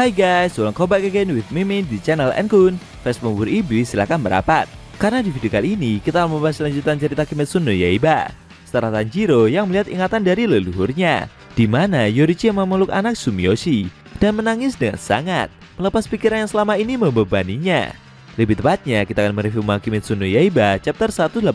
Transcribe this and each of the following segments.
Hai guys, welcome back again with Mimin di channel Enkun. Fans pemburu iblis silahkan merapat, karena di video kali ini kita akan membahas lanjutan cerita Kimetsu no Yaiba setelah Tanjiro yang melihat ingatan dari leluhurnya, di mana Yorichi yang memeluk anak Sumiyoshi dan menangis dengan sangat, melepas pikiran yang selama ini membebaninya. Lebih tepatnya, kita akan mereview manga Kimetsu no Yaiba chapter 188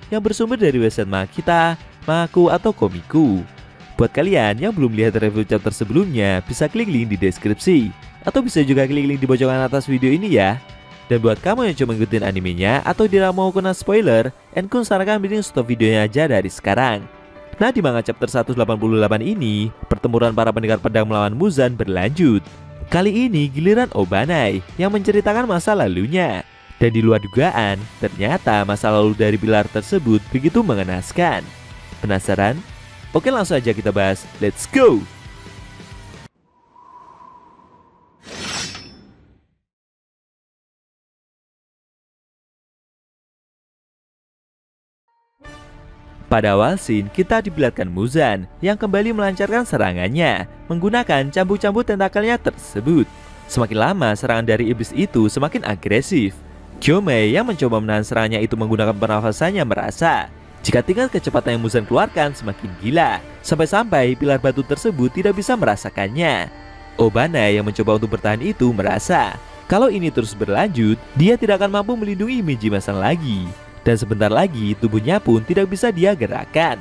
yang bersumber dari website Makita, Maku atau Komiku. Buat kalian yang belum lihat review chapter sebelumnya, bisa klik link di deskripsi, atau bisa juga klik link di pojokan atas video ini ya. Dan buat kamu yang cuma ngikutin animenya atau tidak mau kena spoiler, Enkun sarankan bikin stop videonya aja dari sekarang. Nah, di manga chapter 188 ini, pertempuran para pendekar pedang melawan Muzan berlanjut. Kali ini giliran Obanai yang menceritakan masa lalunya. Dan di luar dugaan, ternyata masa lalu dari pilar tersebut begitu mengenaskan. Penasaran? Oke, langsung aja kita bahas. Let's go! Pada awal scene, kita diperlihatkan Muzan yang kembali melancarkan serangannya menggunakan cambuk-cambuk tentakelnya tersebut. Semakin lama, serangan dari iblis itu semakin agresif. Kyomei yang mencoba menahan serangannya itu menggunakan pernafasannya merasa jika tingkat kecepatan yang Muzan keluarkan semakin gila, sampai-sampai pilar batu tersebut tidak bisa merasakannya. Obanai yang mencoba untuk bertahan itu merasa kalau ini terus berlanjut, dia tidak akan mampu melindungi Mijimasan lagi. Dan sebentar lagi tubuhnya pun tidak bisa dia gerakkan.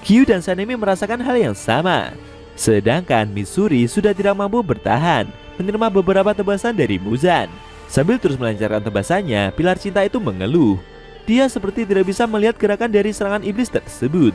Kyu dan Sanemi merasakan hal yang sama. Sedangkan Mitsuri sudah tidak mampu bertahan, menerima beberapa tebasan dari Muzan. Sambil terus melancarkan tebasannya, pilar cinta itu mengeluh. Dia seperti tidak bisa melihat gerakan dari serangan iblis tersebut.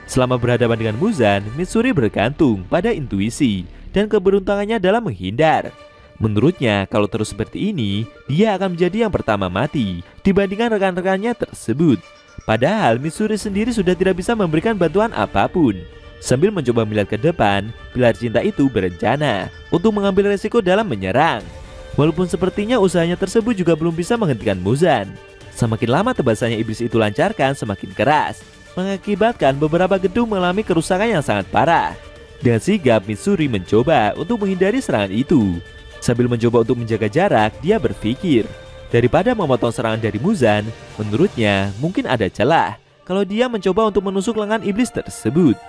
Selama berhadapan dengan Muzan, Mitsuri bergantung pada intuisi dan keberuntungannya dalam menghindar. Menurutnya, kalau terus seperti ini, dia akan menjadi yang pertama mati dibandingkan rekan-rekannya tersebut. Padahal Mitsuri sendiri sudah tidak bisa memberikan bantuan apapun. Sambil mencoba melihat ke depan, pilar cinta itu berencana untuk mengambil resiko dalam menyerang. Walaupun sepertinya usahanya tersebut juga belum bisa menghentikan Muzan. Semakin lama tebasannya iblis itu lancarkan semakin keras, mengakibatkan beberapa gedung mengalami kerusakan yang sangat parah. Dengan sigap, Mitsuri mencoba untuk menghindari serangan itu. Sambil mencoba untuk menjaga jarak, dia berpikir, daripada memotong serangan dari Muzan, menurutnya mungkin ada celah kalau dia mencoba untuk menusuk lengan iblis tersebut.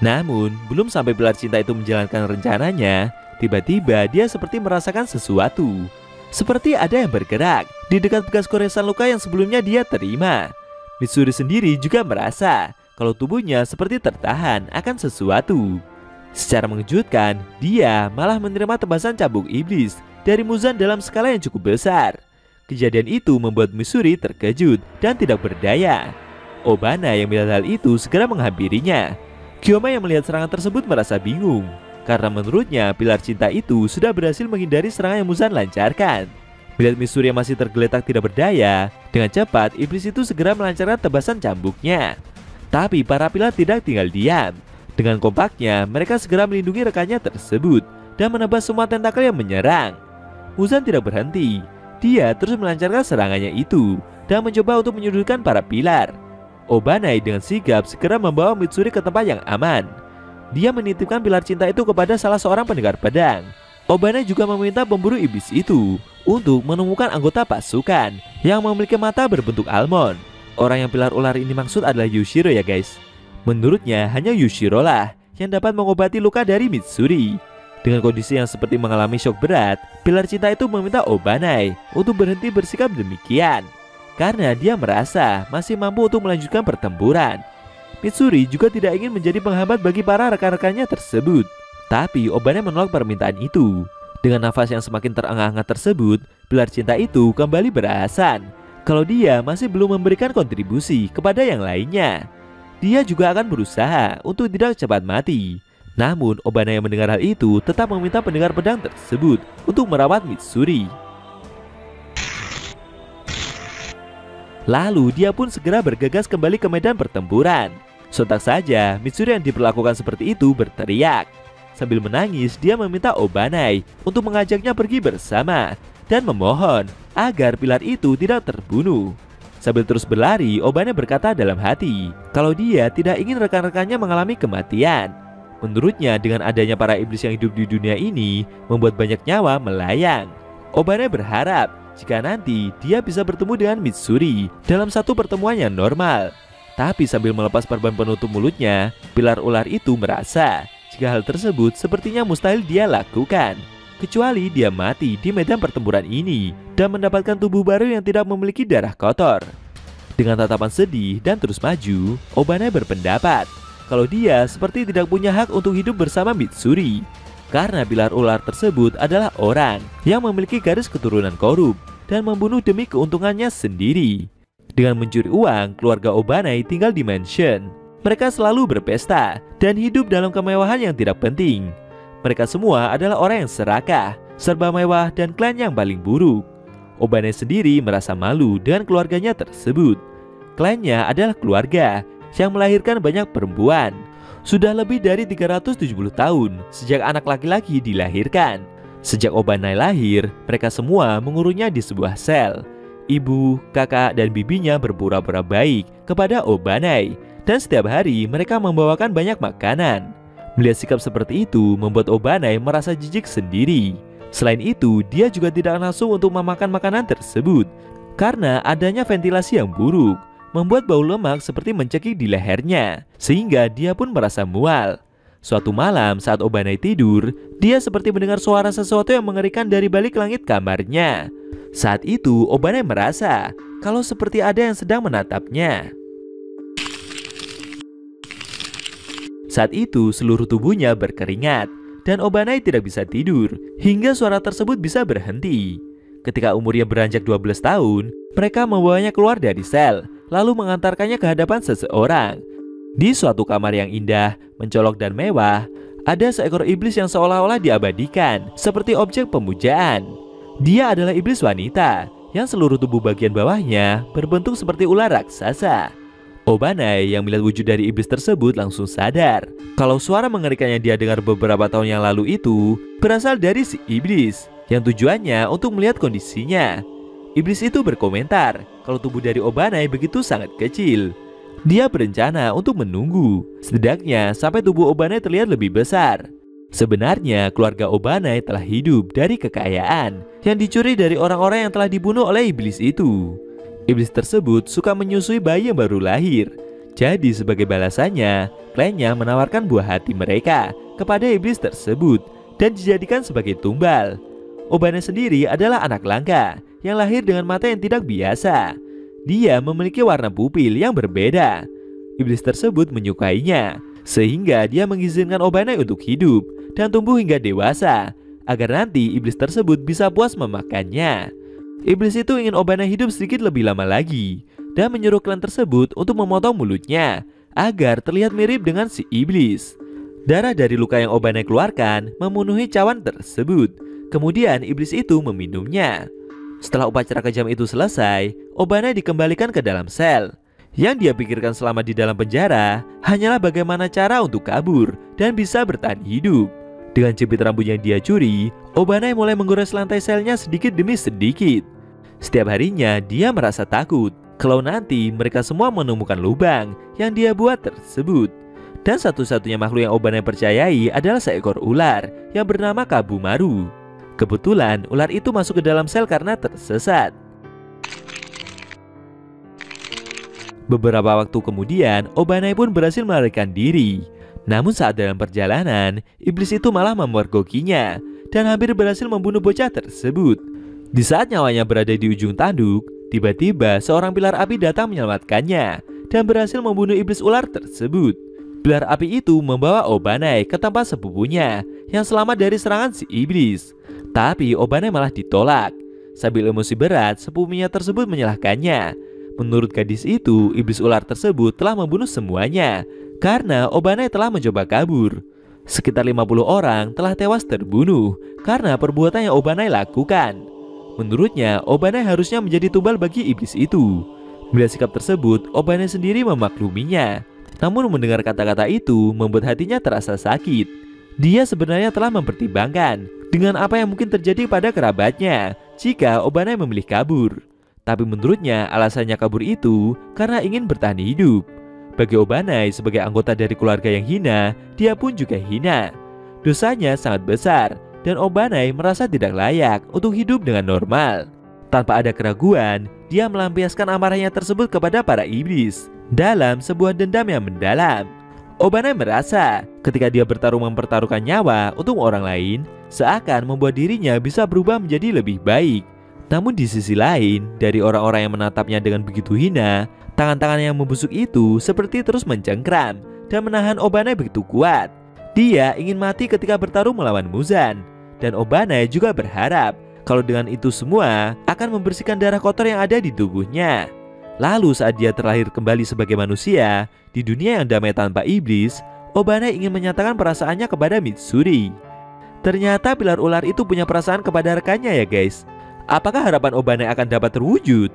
Namun, belum sampai pilar cinta itu menjalankan rencananya, tiba-tiba dia seperti merasakan sesuatu. Seperti ada yang bergerak di dekat bekas goresan luka yang sebelumnya dia terima. Mitsuri sendiri juga merasa kalau tubuhnya seperti tertahan akan sesuatu. Secara mengejutkan, dia malah menerima tebasan cambuk iblis dari Muzan dalam skala yang cukup besar. Kejadian itu membuat Mitsuri terkejut dan tidak berdaya. Obana yang melihat hal itu segera menghampirinya. Kyomei yang melihat serangan tersebut merasa bingung, karena menurutnya pilar cinta itu sudah berhasil menghindari serangan yang Muzan lancarkan. Melihat Mitsuri yang masih tergeletak tidak berdaya, dengan cepat iblis itu segera melancarkan tebasan cambuknya. Tapi para pilar tidak tinggal diam. Dengan kompaknya, mereka segera melindungi rekannya tersebut dan menebas semua tentakel yang menyerang. Muzan tidak berhenti. Dia terus melancarkan serangannya itu dan mencoba untuk menyudutkan para pilar. Obanai dengan sigap segera membawa Mitsuri ke tempat yang aman. Dia menitipkan pilar cinta itu kepada salah seorang pendekar pedang. Obanai juga meminta pemburu iblis itu untuk menemukan anggota pasukan yang memiliki mata berbentuk almond. Orang yang pilar ular ini maksud adalah Yushiro ya guys. Menurutnya hanya Yushiro lah yang dapat mengobati luka dari Mitsuri. Dengan kondisi yang seperti mengalami shock berat, pilar cinta itu meminta Obanai untuk berhenti bersikap demikian, karena dia merasa masih mampu untuk melanjutkan pertempuran. Mitsuri juga tidak ingin menjadi penghambat bagi para rekan-rekannya tersebut. Tapi Obanai menolak permintaan itu. Dengan nafas yang semakin terengah-engah tersebut, pilar cinta itu kembali beralasan kalau dia masih belum memberikan kontribusi kepada yang lainnya. Dia juga akan berusaha untuk tidak cepat mati. Namun Obanai yang mendengar hal itu tetap meminta pendekar pedang tersebut untuk merawat Mitsuri. Lalu dia pun segera bergegas kembali ke medan pertempuran. Sontak saja Mitsuri yang diperlakukan seperti itu berteriak. Sambil menangis, dia meminta Obanai untuk mengajaknya pergi bersama dan memohon agar pilar itu tidak terbunuh. Sambil terus berlari, Obanai berkata dalam hati kalau dia tidak ingin rekan-rekannya mengalami kematian. Menurutnya dengan adanya para iblis yang hidup di dunia ini membuat banyak nyawa melayang. Obanai berharap jika nanti dia bisa bertemu dengan Mitsuri dalam satu pertemuan yang normal. Tapi sambil melepas perban penutup mulutnya, pilar ular itu merasa jika hal tersebut sepertinya mustahil dia lakukan, kecuali dia mati di medan pertempuran ini dan mendapatkan tubuh baru yang tidak memiliki darah kotor. Dengan tatapan sedih dan terus maju, Obanai berpendapat kalau dia seperti tidak punya hak untuk hidup bersama Mitsuri, karena pilar ular tersebut adalah orang yang memiliki garis keturunan korup dan membunuh demi keuntungannya sendiri. Dengan mencuri uang, keluarga Obanai tinggal di mansion. Mereka selalu berpesta dan hidup dalam kemewahan yang tidak penting. Mereka semua adalah orang yang serakah, serba mewah, dan klan yang paling buruk. Obanai sendiri merasa malu dengan keluarganya tersebut. Klannya adalah keluarga yang melahirkan banyak perempuan. Sudah lebih dari 370 tahun sejak anak laki-laki dilahirkan. Sejak Obanai lahir, mereka semua mengurungnya di sebuah sel. Ibu, kakak, dan bibinya berpura-pura baik kepada Obanai, dan setiap hari mereka membawakan banyak makanan. Melihat sikap seperti itu membuat Obanai merasa jijik sendiri. Selain itu, dia juga tidak nafsu untuk memakan makanan tersebut karena adanya ventilasi yang buruk, membuat bau lemak seperti mencekik di lehernya, sehingga dia pun merasa mual. Suatu malam saat Obanai tidur, dia seperti mendengar suara sesuatu yang mengerikan dari balik langit kamarnya. Saat itu Obanai merasa kalau seperti ada yang sedang menatapnya. Saat itu seluruh tubuhnya berkeringat dan Obanai tidak bisa tidur hingga suara tersebut bisa berhenti. Ketika umurnya beranjak 12 tahun, mereka membawanya keluar dari sel lalu mengantarkannya ke hadapan seseorang. Di suatu kamar yang indah, mencolok dan mewah, ada seekor iblis yang seolah-olah diabadikan seperti objek pemujaan. Dia adalah iblis wanita yang seluruh tubuh bagian bawahnya berbentuk seperti ular raksasa. Obanai yang melihat wujud dari iblis tersebut langsung sadar kalau suara mengerikan yang dia dengar beberapa tahun yang lalu itu berasal dari si iblis yang tujuannya untuk melihat kondisinya. Iblis itu berkomentar kalau tubuh dari Obanai begitu sangat kecil. Dia berencana untuk menunggu setidaknya sampai tubuh Obanai terlihat lebih besar. Sebenarnya keluarga Obanai telah hidup dari kekayaan yang dicuri dari orang-orang yang telah dibunuh oleh iblis itu. Iblis tersebut suka menyusui bayi yang baru lahir. Jadi sebagai balasannya, klannya menawarkan buah hati mereka kepada iblis tersebut dan dijadikan sebagai tumbal. Obanai sendiri adalah anak langka yang lahir dengan mata yang tidak biasa. Dia memiliki warna pupil yang berbeda. Iblis tersebut menyukainya, sehingga dia mengizinkan Obanai untuk hidup dan tumbuh hingga dewasa, agar nanti iblis tersebut bisa puas memakannya. Iblis itu ingin Obanai hidup sedikit lebih lama lagi, dan menyuruh klan tersebut untuk memotong mulutnya, agar terlihat mirip dengan si iblis. Darah dari luka yang Obanai keluarkan memenuhi cawan tersebut. Kemudian iblis itu meminumnya. Setelah upacara kejam itu selesai, Obanai dikembalikan ke dalam sel. Yang dia pikirkan selama di dalam penjara hanyalah bagaimana cara untuk kabur dan bisa bertahan hidup. Dengan jepit rambut yang dia curi, Obanai mulai menggores lantai selnya sedikit demi sedikit. Setiap harinya dia merasa takut kalau nanti mereka semua menemukan lubang yang dia buat tersebut. Dan satu-satunya makhluk yang Obanai percayai adalah seekor ular yang bernama Kabumaru. Kebetulan ular itu masuk ke dalam sel karena tersesat. Beberapa waktu kemudian, Obanai pun berhasil melarikan diri. Namun saat dalam perjalanan, iblis itu malah memergokinya dan hampir berhasil membunuh bocah tersebut. Di saat nyawanya berada di ujung tanduk, tiba-tiba seorang pilar api datang menyelamatkannya dan berhasil membunuh iblis ular tersebut. Pilar api itu membawa Obanai ke tempat sepupunya yang selamat dari serangan si iblis. Tapi Obanai malah ditolak. Sambil emosi berat, sepupunya tersebut menyalahkannya. Menurut gadis itu, iblis ular tersebut telah membunuh semuanya karena Obanai telah mencoba kabur. Sekitar 50 orang telah tewas terbunuh karena perbuatan yang Obanai lakukan. Menurutnya, Obanai harusnya menjadi tumbal bagi iblis itu. Melihat sikap tersebut, Obanai sendiri memakluminya. Namun mendengar kata-kata itu membuat hatinya terasa sakit. Dia sebenarnya telah mempertimbangkan dengan apa yang mungkin terjadi pada kerabatnya jika Obanai memilih kabur. Tapi menurutnya alasannya kabur itu karena ingin bertahan hidup. Bagi Obanai sebagai anggota dari keluarga yang hina, dia pun juga hina. Dosanya sangat besar dan Obanai merasa tidak layak untuk hidup dengan normal. Tanpa ada keraguan, dia melampiaskan amarahnya tersebut kepada para iblis dalam sebuah dendam yang mendalam. Obanai merasa ketika dia bertarung mempertaruhkan nyawa untuk orang lain, seakan membuat dirinya bisa berubah menjadi lebih baik. Namun di sisi lain, dari orang-orang yang menatapnya dengan begitu hina, tangan-tangan yang membusuk itu seperti terus mencengkram dan menahan Obanai begitu kuat. Dia ingin mati ketika bertarung melawan Muzan, dan Obanai juga berharap kalau dengan itu semua akan membersihkan darah kotor yang ada di tubuhnya. Lalu saat dia terlahir kembali sebagai manusia di dunia yang damai tanpa iblis, Obanai ingin menyatakan perasaannya kepada Mitsuri. Ternyata pilar ular itu punya perasaan kepada rekannya ya guys. Apakah harapan Obanai akan dapat terwujud?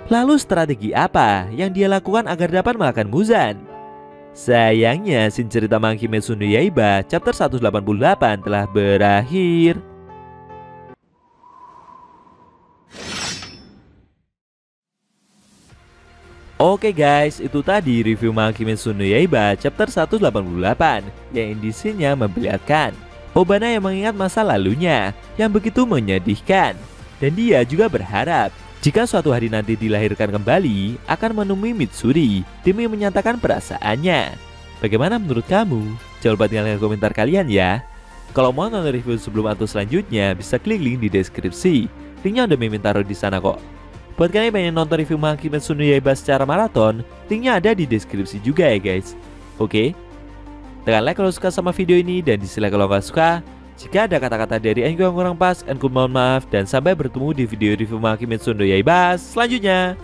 Lalu strategi apa yang dia lakukan agar dapat mengalahkan Muzan? Sayangnya scene cerita Monkey Kimetsu no Yaiba chapter 188 telah berakhir. Oke guys, itu tadi review Monkey Kimetsu no Yaiba chapter 188 yang indisinya memperlihatkan Obanai yang mengingat masa lalunya yang begitu menyedihkan. Dan dia juga berharap jika suatu hari nanti dilahirkan kembali akan menemui Mitsuri demi menyatakan perasaannya. Bagaimana menurut kamu? Jangan lupa tinggalkan komentar kalian ya. Kalau mau nonton review sebelum atau selanjutnya bisa klik link di deskripsi. Linknya udah Mimin taruh di sana kok. Buat kalian yang pengen nonton review Monkey Kimetsu no Yaiba secara maraton, linknya ada di deskripsi juga ya guys. Oke? Tekan like kalau suka sama video ini dan dislike kalau nggak suka. Jika ada kata-kata dari Enku yang kurang pas, Enku mohon maaf dan sampai bertemu di video review Monkey Kimetsu no Yaiba selanjutnya.